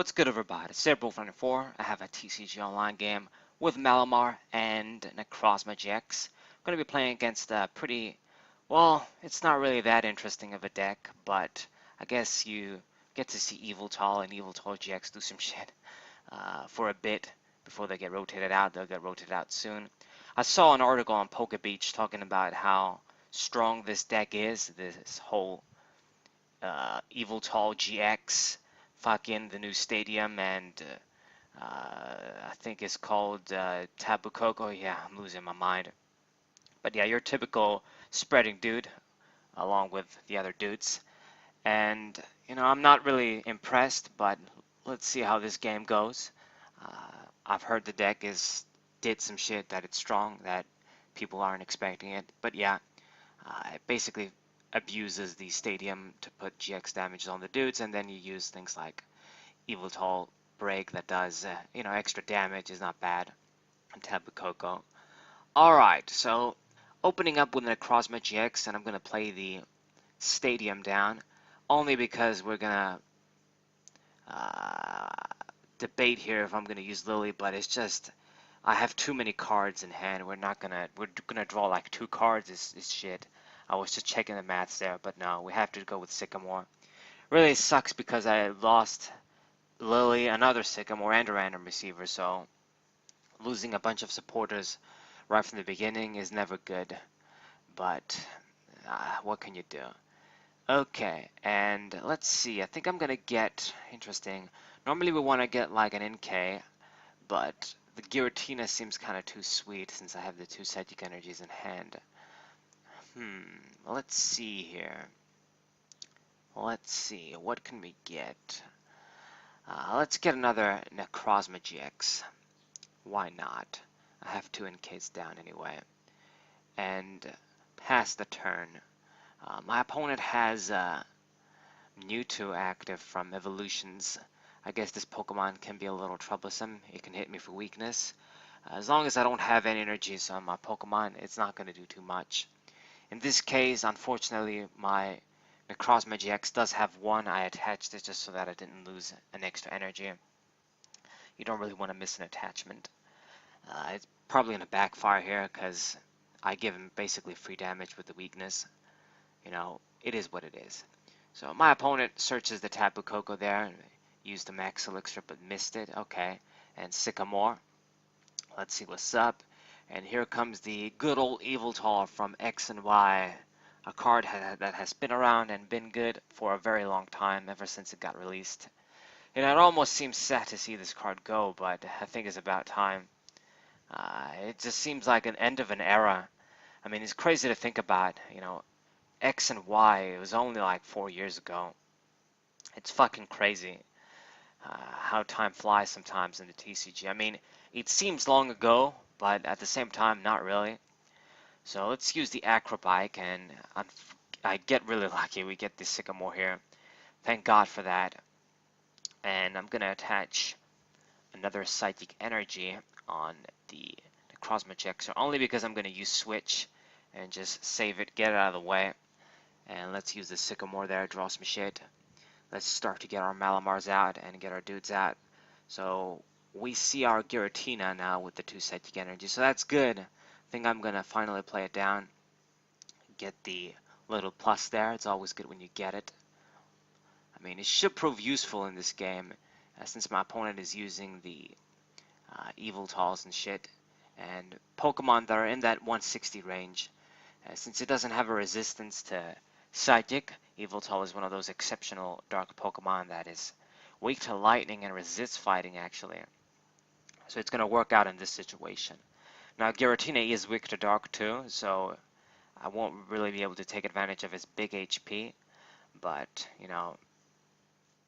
What's good, everybody? It's Cerebral24. I have a TCG online game with Malamar and Necrozma GX. I'm going to be playing against a pretty, well, it's not really that interesting of a deck, but I guess you get to see Yveltal and Yveltal GX do some shit for a bit before they get rotated out. They'll get rotated out soon. I saw an article on pokebeach talking about how strong this deck is, this whole Yveltal GX, fucking the new stadium, and I think it's called Tabu Coco. Yeah, I'm losing my mind. But yeah, your typical spreading dude, along with the other dudes. And, I'm not really impressed, but let's see how this game goes. I've heard the deck did some shit that it's strong, that people aren't expecting it. But yeah, it basically abuses the stadium to put GX damage on the dudes, and then you use things like Yveltal break that does extra damage is not bad. And Tabu Coco. Alright, so opening up with Necrozma GX, and I'm gonna play the stadium down only because we're gonna debate here if I'm gonna use Lily, but it's just I have too many cards in hand. We're gonna draw like 2 cards is shit. I was just checking the maths there, but no, we have to go with Sycamore. Really sucks because I lost Lily, another Sycamore, and a random receiver, so losing a bunch of supporters right from the beginning is never good. But what can you do? Okay, and let's see. I think I'm gonna get interesting. Normally we want to get like an NK, but the Giratina seems kind of too sweet since I have the 2 Psychic Energies in hand. Let's see here. Let's see, what can we get? Let's get another Necrozma GX. Why not? I have 2 NKs down anyway. And pass the turn. My opponent has Mewtwo active from Evolutions. I guess this Pokemon can be a little troublesome. It can hit me for weakness. As long as I don't have any energies on my Pokemon, it's not going to do too much. In this case, unfortunately, my Necrozma GX does have 1. I attached it just so that I didn't lose an extra energy. You don't really want to miss an attachment. It's probably going to backfire here because I give him basically free damage with the weakness. It is what it is. So my opponent searches the Tapu Koko there and used the max elixir but missed it. Okay, and Sycamore. Let's see what's up. And here comes the good old Yveltal from X and Y. A card that has been around and been good for a very long time, ever since it got released. It almost seems sad to see this card go, but I think it's about time. It just seems like an end of an era. I mean, it's crazy to think about, X and Y, it was only like 4 years ago. It's fucking crazy how time flies sometimes in the TCG. I mean, it seems long ago, but at the same time, not really. So let's use the Acrobike, and I get really lucky. We get the Sycamore here. Thank God for that. And I'm going to attach another Psychic Energy on the Necrozma GX, only because I'm going to use Switch and just save it, get it out of the way. And let's use the Sycamore there, draw some shit. Let's start to get our Malamars out and get our dudes out. So we see our Giratina now with the 2 Psychic Energy, so that's good. I think I'm going to finally play it down. Get the little plus there. It's always good when you get it. I mean, it should prove useful in this game, since my opponent is using the Yveltals and shit, and Pokemon that are in that 160 range. Since it doesn't have a resistance to Psychic, Yveltal is one of those exceptional dark Pokemon that is weak to lightning and resists fighting, actually. So it's going to work out in this situation. Now, Giratina is weak to dark too, so I won't really be able to take advantage of his big HP, but,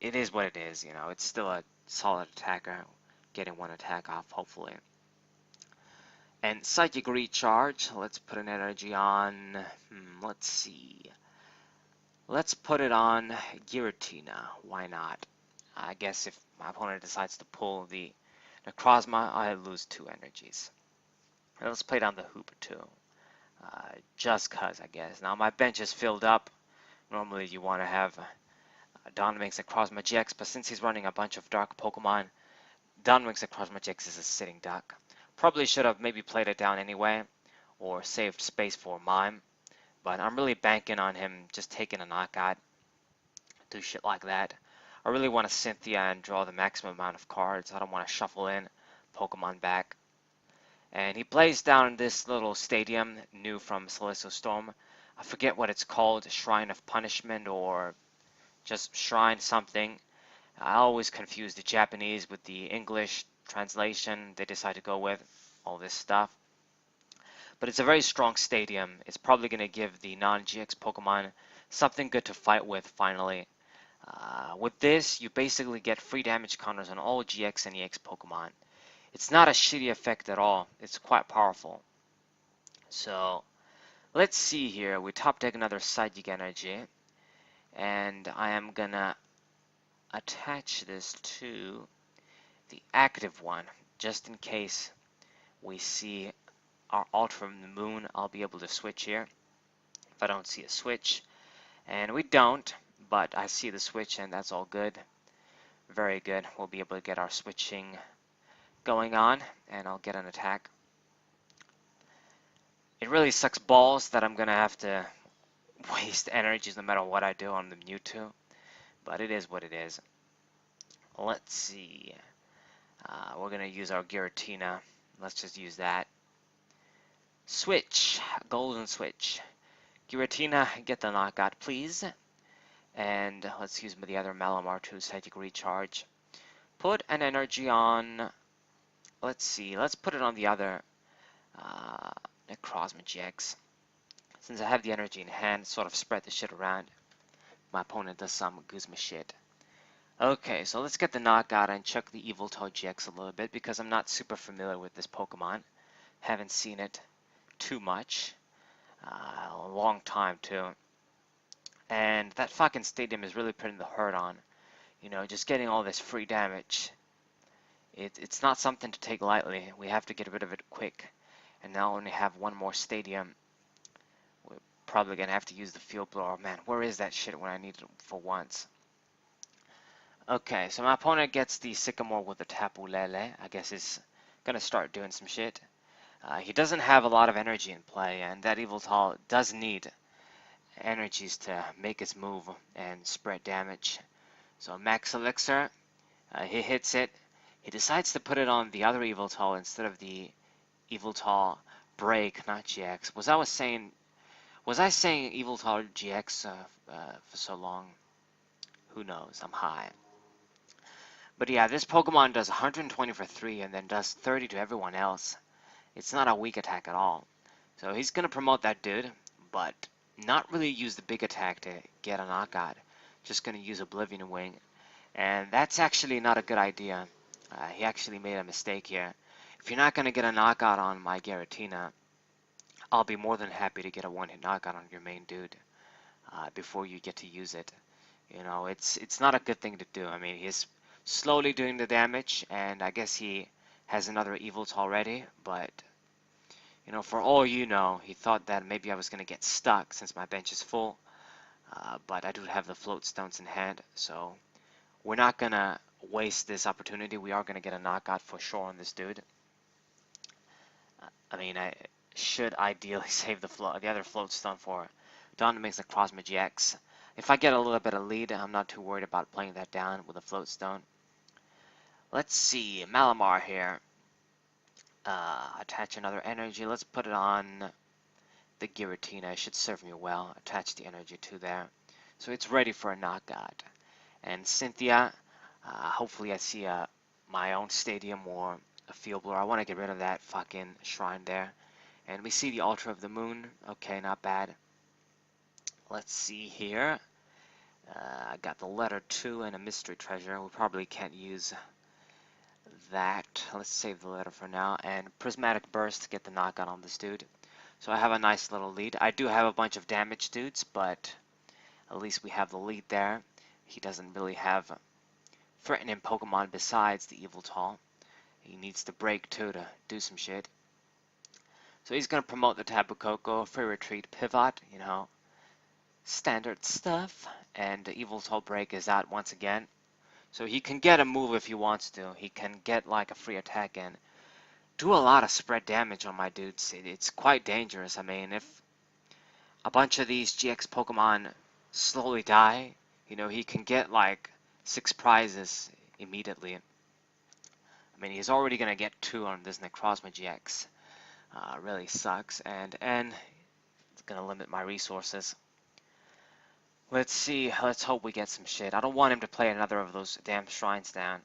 it is what it is, it's still a solid attacker, getting 1 attack off, hopefully. And Psychic Recharge, let's put an energy on, let's see. Let's put it on Giratina, why not? I guess if my opponent decides to pull the Necrozma, I lose 2 energies. And let's play down the Hooper too. Just cause, I guess. Now my bench is filled up. Normally you want to have Donwing's Necrozma GX, but since he's running a bunch of dark Pokemon, Donwing's Necrozma GX is a sitting duck. Probably should have maybe played it down anyway, or saved space for Mime, but I'm really banking on him just taking a knockout, do shit like that. I really want to Cynthia and draw the maximum amount of cards. I don't want to shuffle in Pokemon back. And he plays down this little stadium, new from Celestial Storm. I forget what it's called, Shrine of Punishment or just Shrine something. I always confuse the Japanese with the English translation they decide to go with, all this stuff. But it's a very strong stadium. It's probably going to give the non-GX Pokemon something good to fight with finally. With this, you basically get free damage counters on all GX and EX Pokemon. It's not a shitty effect at all. It's quite powerful. So, let's see here. We top deck another Psychic Energy. And I am gonna attach this to the active one, just in case we see our Ultra from the Moon. I'll be able to switch here if I don't see a switch. And we don't, but I see the switch and that's all good. Very good. We'll be able to get our switching going on, and I'll get an attack. It really sucks balls that I'm gonna have to waste energies no matter what I do on the Mewtwo, but it is what it is. Let's see. We're gonna use our Giratina. Let's just use that. Switch. Golden switch. Giratina, get the knockout, please. And let's use the other Malamar to Psychic Recharge. Put an energy on. Let's see. Let's put it on the other Necrozma GX. Since I have the energy in hand, sort of spread the shit around. My opponent does some Guzma shit. Okay, so let's get the knockout and check the Yveltal GX a little bit because I'm not super familiar with this Pokemon. Haven't seen it too much. A long time too. And that fucking stadium is really putting the hurt on. You know, just getting all this free damage. It's not something to take lightly. We have to get rid of it quick. And now only have one more stadium. We're probably gonna have to use the field blower. Man, where is that shit when I need it for once? Okay, so my opponent gets the Sycamore with the Tapu Lele. I guess he's gonna start doing some shit. He doesn't have a lot of energy in play, and that Yveltal does need energies to make its move and spread damage. So Max Elixir, he hits it. He decides to put it on the other Yveltal instead of the Yveltal Break, not GX. Was I saying Yveltal GX for so long? Who knows? I'm high. But yeah, this Pokemon does 120 for 3 and then does 30 to everyone else. It's not a weak attack at all. So he's going to promote that dude, but not really use the big attack to get a knockout. Just going to use Oblivion Wing. And that's actually not a good idea. He actually made a mistake here. If you're not going to get a knockout on my Giratina, I'll be more than happy to get a one-hit knockout on your main dude before you get to use it. You know, it's not a good thing to do. I mean, he's slowly doing the damage, and I guess he has another Yveltal already, but you know, for all you know, he thought that maybe I was going to get stuck since my bench is full, but I do have the float stones in hand, so we're not going to waste this opportunity. We are going to get a knockout for sure on this dude. I mean, I should ideally save the other float stone for Donwing's Necrozma GX. If I get a little bit of lead, I'm not too worried about playing that down with a float stone. Let's see, Malamar here. Attach another energy. Let's put it on the Giratina. It should serve me well. Attach the energy to there. So it's ready for a knockout. And Cynthia, hopefully I see my own stadium or a field blower. I want to get rid of that fucking shrine there. And we see the Ultra of the Moon. Okay, not bad. Let's see here. I got the letter 2 and a mystery treasure. We probably can't use that. Let's save the letter for now. And Prismatic Burst to get the knockout on this dude. So I have a nice little lead. I do have a bunch of damage dudes, but at least we have the lead there. He doesn't really have threatening Pokemon besides the Yveltal. He needs to break too to do some shit. So he's going to promote the Tapu Koko, Free Retreat, Pivot, you know. standard stuff. And the Yveltal break is out once again. So he can get a move if he wants to. He can get like a free attack and do a lot of spread damage on my dudes. It's quite dangerous. I mean, if a bunch of these GX Pokemon slowly die, you know, he can get like 6 prizes immediately. I mean, he's already going to get 2 on this Necrozma GX. Really sucks. And it's going to limit my resources. Let's see. Let's hope we get some shit. I don't want him to play another of those damn shrines down.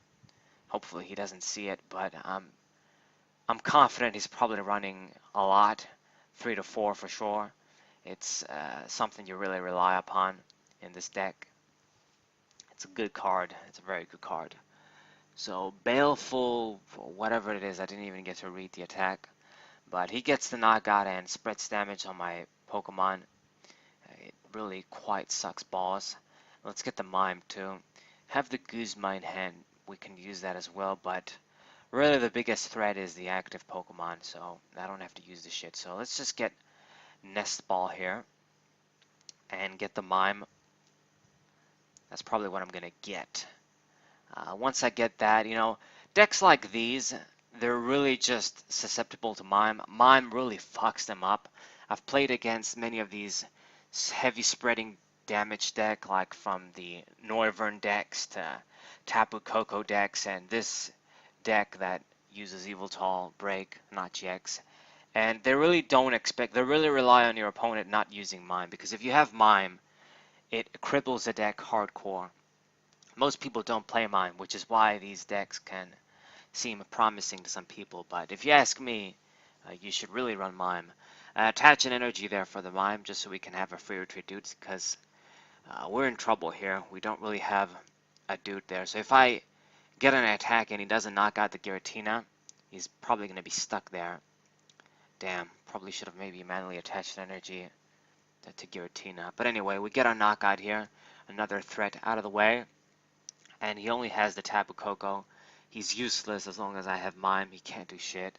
Hopefully he doesn't see it, but I'm confident he's probably running a lot. 3 to 4 for sure. It's something you really rely upon in this deck. It's a good card. It's a very good card. So Baleful, whatever it is, I didn't even get to read the attack. But he gets the knockout and spreads damage on my Pokemon. It really quite sucks balls. Let's get the Mime too. Have the Guzma in hand. We can use that as well, but really the biggest threat is the active Pokemon, so I don't have to use the shit. So let's just get Nest Ball here and get the Mime. That's probably what I'm gonna get. Once I get that, you know, decks like these, they're really just susceptible to Mime. Mime really fucks them up. I've played against many of these heavy spreading damage deck, like from the Noivern decks to Tapu Koko decks, and this deck that uses Yveltal Break, not GX. And they really don't expect, they really rely on your opponent not using Mime, because if you have Mime, it cripples the deck hardcore. Most people don't play Mime, which is why these decks can seem promising to some people. But if you ask me, you should really run Mime. Attach an energy there for the Mime, just so we can have a free retreat dude, because we're in trouble here. We don't really have a dude there. So if I get an attack and he doesn't knock out the Giratina, he's probably going to be stuck there. Damn, probably should have maybe manually attached an energy to Giratina. But anyway, we get our knockout here. Another threat out of the way. And he only has the Tapu Koko. He's useless as long as I have Mime. He can't do shit.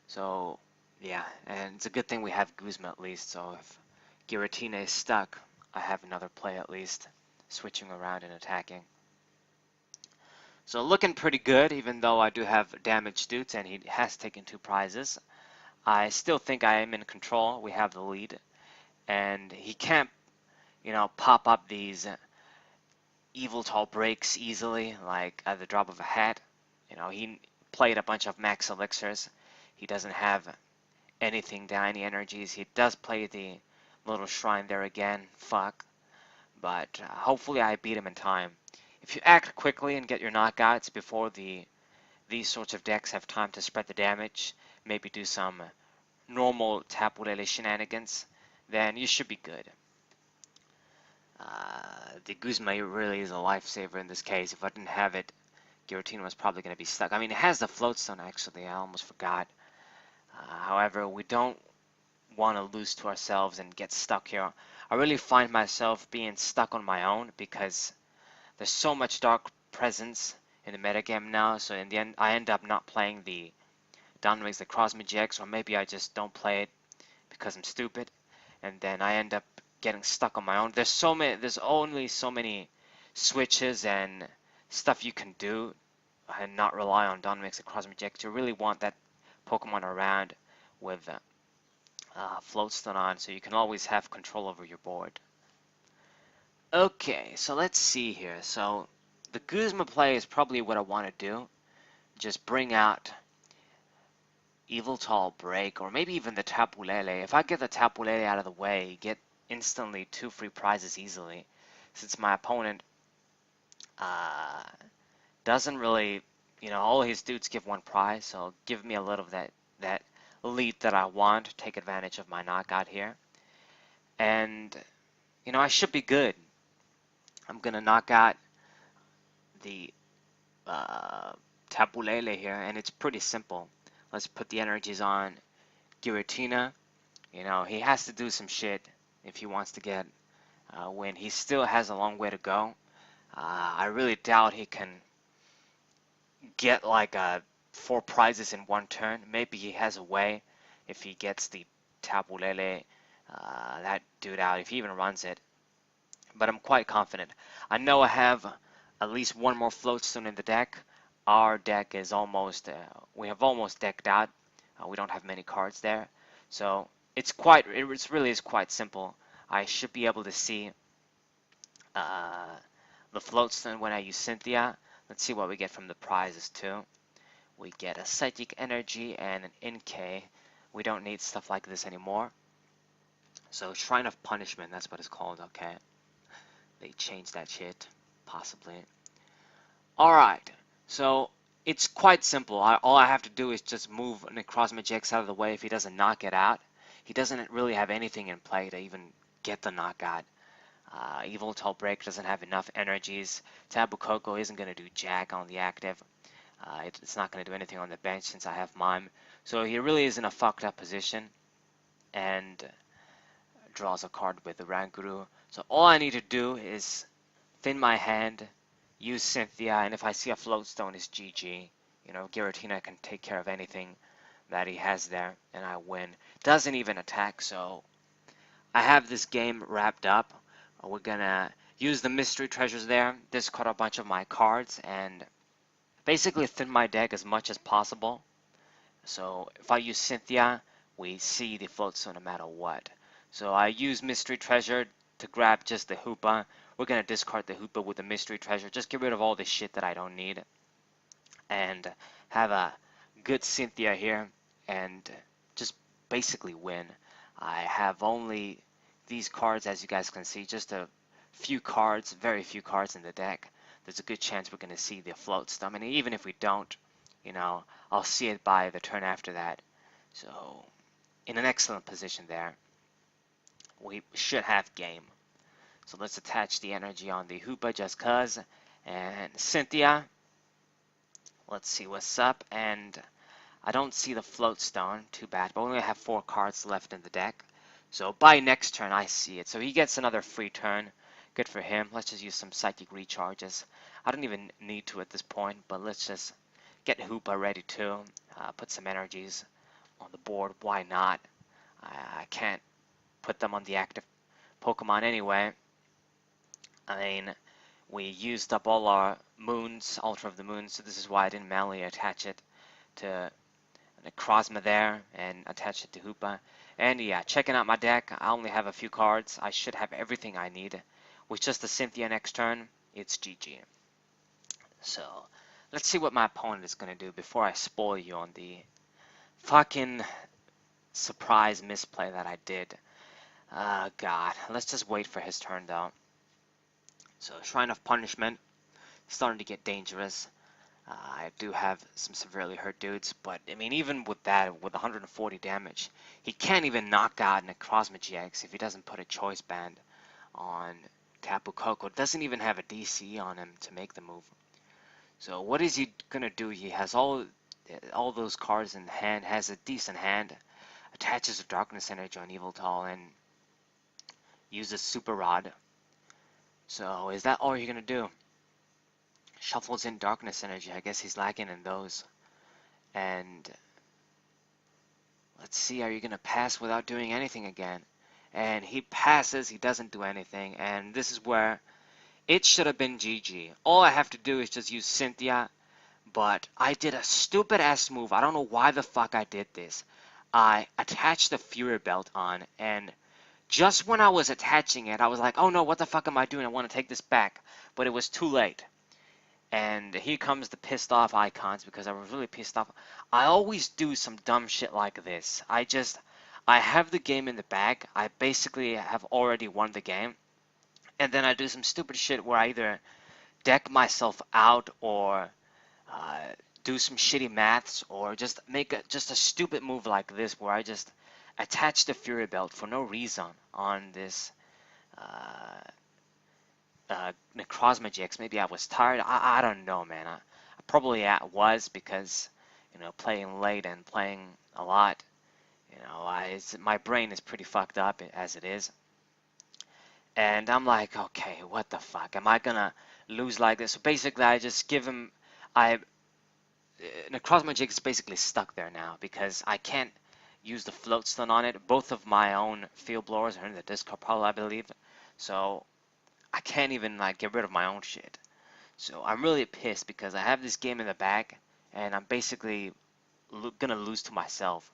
So, yeah. And it's a good thing we have Guzma at least. So if Giratina is stuck, I have another play at least. Switching around and attacking. So looking pretty good, even though I do have damaged dudes and he has taken 2 prizes. I still think I am in control. We have the lead. And he can't, you know, pop up these Yveltal breaks easily, like at the drop of a hat. You know, he played a bunch of max elixirs. He doesn't have anything down, any energies. He does play the little shrine there again. Fuck. But hopefully I beat him in time. If you act quickly and get your knockouts before these sorts of decks have time to spread the damage, maybe do some normal Tapu Lele shenanigans, then you should be good. The Guzma really is a lifesaver in this case. If I didn't have it, Giratina was probably going to be stuck. I mean, it has the float stone actually. I almost forgot. However, we don't want to lose to ourselves and get stuck here. I really find myself being stuck on my own because there's so much dark presence in the metagame now. So in the end, I end up not playing the Downrange, the Necrozma GX, or maybe I just don't play it because I'm stupid, and then I end up getting stuck on my own. There's only so many switches and stuff you can do and not rely on Downrange, the Necrozma GX. You really want that Pokemon around with Floatstone on, so you can always have control over your board. Okay, so let's see here. So the Guzma play is probably what I want to do. Just bring out Yveltal Break, or maybe even the Tapu Lele. If I get the Tapu Lele out of the way, get instantly 2 free prizes easily, since my opponent doesn't really, you know, all his dudes give 1 prize, so give me a little of that lead that I want. Take advantage of my knockout here, and you know, I should be good. I'm gonna knock out the Tapu Lele here, and it's pretty simple. Let's put the energies on Giratina. You know, he has to do some shit if he wants to get a win. He still has a long way to go. I really doubt he can get like 4 prizes in 1 turn. Maybe he has a way if he gets the Tapu Lele, that dude out, if he even runs it. but I'm quite confident. I know I have at least one more floatstone in the deck. Our deck is almost, we have almost decked out. We don't have many cards there. So it really is quite simple. I should be able to see uh, the floatstone when I use Cynthia. Let's see what we get from the prizes too. We get a Psychic Energy and an NK. We don't need stuff like this anymore. So Shrine of Punishment, that's what it's called, okay. They changed that shit, possibly. Alright, so it's quite simple. All I have to do is just move Necrozma GX out of the way if he doesn't knock it out. He doesn't really have anything in play to even get the knockout. Yveltal Break doesn't have enough energies. Tabu Koko isn't going to do jack on the active. It's not going to do anything on the bench since I have Mime. So he really is in a fucked up position. And draws a card with the Ranguru. So all I need to do is thin my hand, use Cynthia, and if I see a floatstone, it's GG. You know, Giratina can take care of anything that he has there, and I win. Doesn't even attack, so I have this game wrapped up. We're gonna use the mystery treasures there, discard a bunch of my cards, and basically thin my deck as much as possible. So if I use Cynthia, we see the floatstone no matter what. So I use mystery treasure to grab just the Hoopa. We're gonna discard the Hoopa with the mystery treasure. Just get rid of all the shit that I don't need. And have a good Cynthia here and just basically win. I have only these cards, as you guys can see, just a few cards, very few cards in the deck. There's a good chance we're gonna see the floatstone. And even if we don't, you know, I'll see it by the turn after that. So in an excellent position there. We should have game. So let's attach the energy on the Hoopa just cuz. And Cynthia. Let's see what's up. And I don't see the floatstone. Too bad. But we only have 4 cards left in the deck. So by next turn I see it. So he gets another free turn. Good for him. Let's just use some psychic recharges. I don't even need to at this point. But let's just get Hoopa ready too. Put some energies on the board. Why not? I can't put them on the active Pokemon anyway. I mean, we used up all our moons, Ultra of the Moon, so this is why I didn't manually attach it to Necrozma there and attach it to Hoopa. And yeah, checking out my deck, I only have a few cards. I should have everything I need. With just the Cynthia next turn, it's GG. So, let's see what my opponent is going to do before I spoil you on the fucking surprise misplay that I did. God. Let's just wait for his turn, though. So, Shrine of Punishment. Starting to get dangerous. I do have some severely hurt dudes, but, I mean, even with that, with 140 damage, he can't even knock out Necrozma GX if he doesn't put a Choice Band on Tapu Koko. Doesn't even have a DC on him to make the move. So, what is he gonna do? He has all those cards in hand, has a decent hand, attaches a Darkness Energy on Yveltal, and uses Super Rod. So is that all you're gonna do? Shuffles in Darkness Energy. I guess he's lacking in those. And let's see, are you gonna pass without doing anything again? And he passes, he doesn't do anything, and this is where it should have been GG. All I have to do is just use Cynthia, but I did a stupid ass move. I don't know why the fuck I did this. I attached the Fury Belt on, and just when I was attaching it, I was like, oh no, what the fuck am I doing? I want to take this back. But it was too late. And here comes the pissed off icons because I was really pissed off. I always do some dumb shit like this. I have the game in the bag. I basically have already won the game. And then I do some stupid shit where I either deck myself out or do some shitty maths or just make just a stupid move like this where I just attach the Fury Belt for no reason on this Necrozma GX. Maybe I was tired. I don't know, man. I probably was because, you know, playing late and playing a lot. You know, my brain is pretty fucked up as it is. And I'm like, okay, what the fuck? Am I gonna lose like this? So basically, I just give him. Necrozma GX is basically stuck there now because I can't use the floatstone on it. Both of my own field blowers are in the discard pile, I believe. So I can't even like get rid of my own shit. So I'm really pissed because I have this game in the bag and I'm basically gonna lose to myself.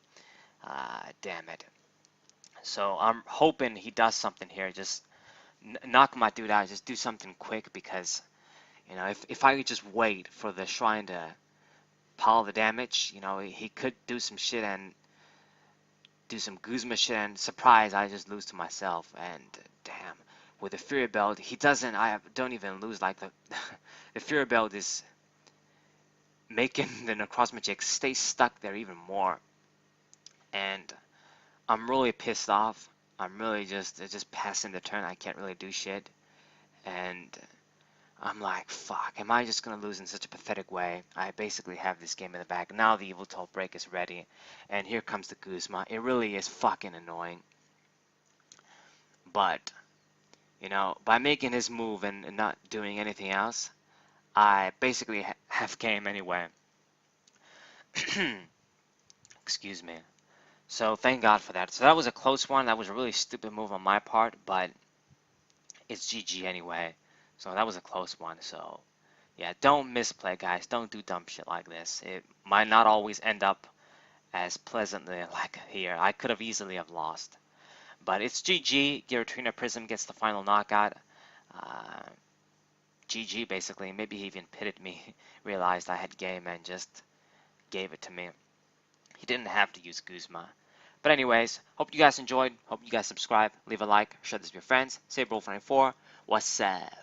Damn it. So I'm hoping he does something here. Just knock my dude out. Just do something quick because, you know, if I could just wait for the shrine to pile the damage, you know, he could do some shit and do some Guzma shit and surprise, I just lose to myself. And damn, with the Fury Belt, he doesn't, I don't even lose like the, the Fury Belt is making the Necrozma stay stuck there even more. And I'm really pissed off. I'm really just passing the turn. I can't really do shit. And I'm like, fuck, am I just gonna lose in such a pathetic way? I basically have this game in the bag. Now the Yveltal break is ready. And here comes the Guzma. It really is fucking annoying. But, you know, by making his move and not doing anything else, I basically have game anyway. Excuse me. So thank God for that. So that was a close one. That was a really stupid move on my part, but it's GG anyway. So that was a close one. So yeah, don't misplay, guys. Don't do dumb shit like this. It might not always end up as pleasantly like here. I could have easily have lost. But it's GG. Giratina Prism gets the final knockout. Uh, GG basically. Maybe he even pitted me, realized I had game and just gave it to me. He didn't have to use Guzma. But anyways, hope you guys enjoyed. Hope you guys subscribe, leave a like, share this with your friends. Say Bro 24. What's up?